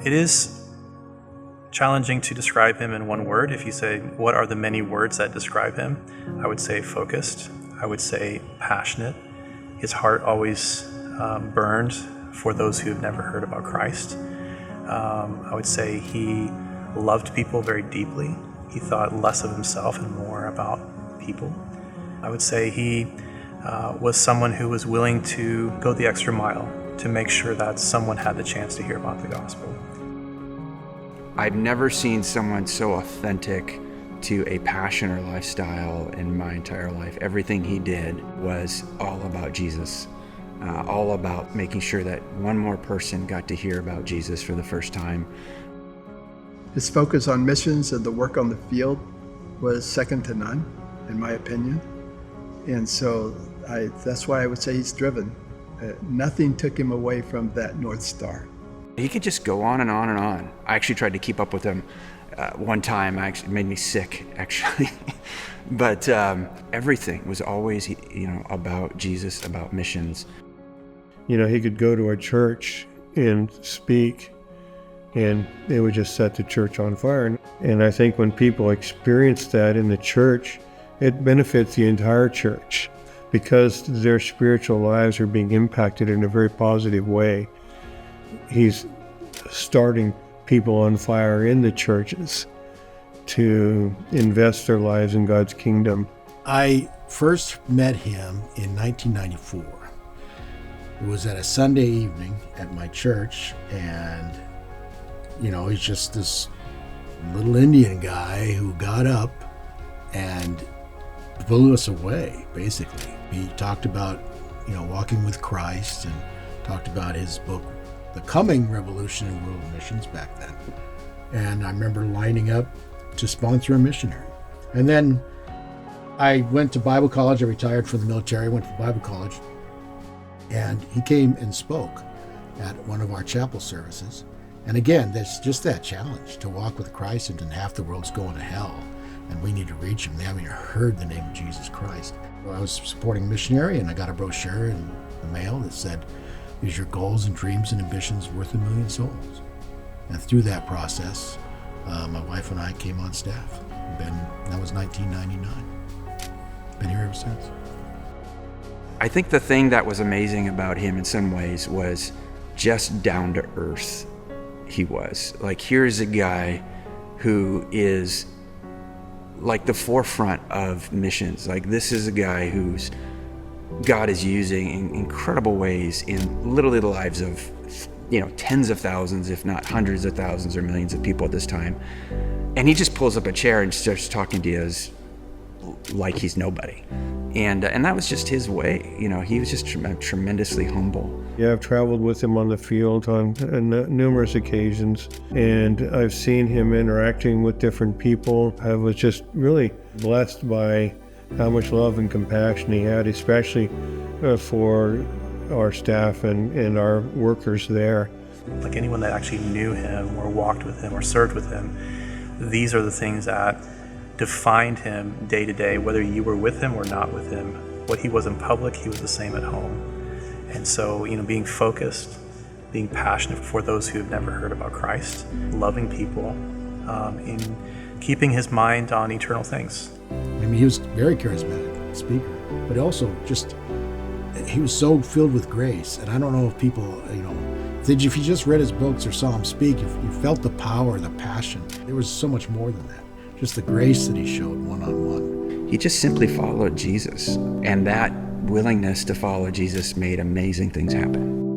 It is challenging to describe him in one word. If you say, what are the many words that describe him? I would say focused. I would say passionate. His heart always burned for those who have never heard about Christ. I would say he loved people very deeply. He thought less of himself and more about people. I would say he was someone who was willing to go the extra mile to make sure that someone had the chance to hear about the gospel. I've never seen someone so authentic to a passion or lifestyle in my entire life. Everything he did was all about Jesus, all about making sure that one more person got to hear about Jesus for the first time. His focus on missions and the work on the field was second to none, in my opinion. And so that's why I would say he's driven. Nothing took him away from that North Star. He could just go on and on and on. I actually tried to keep up with him one time. It made me sick, actually. But everything was always, about Jesus, about missions. He could go to a church and speak, and it would just set the church on fire. And I think when people experience that in the church, it benefits the entire church because their spiritual lives are being impacted in a very positive way. He's starting people on fire in the churches to invest their lives in God's kingdom. I first met him in 1994. It was at a Sunday evening at my church, and he's just this little Indian guy who got up and blew us away, basically. He talked about, walking with Christ, and talked about his book, The Coming Revolution in World Missions, back then. And I remember lining up to sponsor a missionary. And then I went to Bible college. I retired from the military, went to Bible college, and he came and spoke at one of our chapel services. And again, there's just that challenge to walk with Christ, and half the world's going to hell, and we need to reach them. They haven't even heard the name of Jesus Christ. Well, I was supporting a missionary, and I got a brochure in the mail that said, "Is your goals and dreams and ambitions worth 1 million souls?" And through that process, my wife and I came on staff. That was 1999. Been here ever since. I think the thing that was amazing about him in some ways was just down to earth. He was like, here's a guy who is like the forefront of missions. Like, this is a guy who's God is using in incredible ways in literally the lives of, tens of thousands, if not hundreds of thousands or millions of people at this time. And he just pulls up a chair and starts talking to us like he's nobody. And that was just his way. He was just tremendously humble. Yeah, I've traveled with him on the field on numerous occasions, and I've seen him interacting with different people. I was just really blessed by how much love and compassion he had, especially for our staff and our workers there. Like anyone that actually knew him or walked with him or served with him, these are the things that defined him day to day, whether you were with him or not with him. What he was in public, he was the same at home. And so, being focused, being passionate for those who have never heard about Christ, loving people, in keeping his mind on eternal things. He was a very charismatic speaker, but also he was so filled with grace. And I don't know if people, if you just read his books or saw him speak, you felt the power, the passion. There was so much more than that. Just the grace that he showed one-on-one. He just simply followed Jesus, and that willingness to follow Jesus made amazing things happen.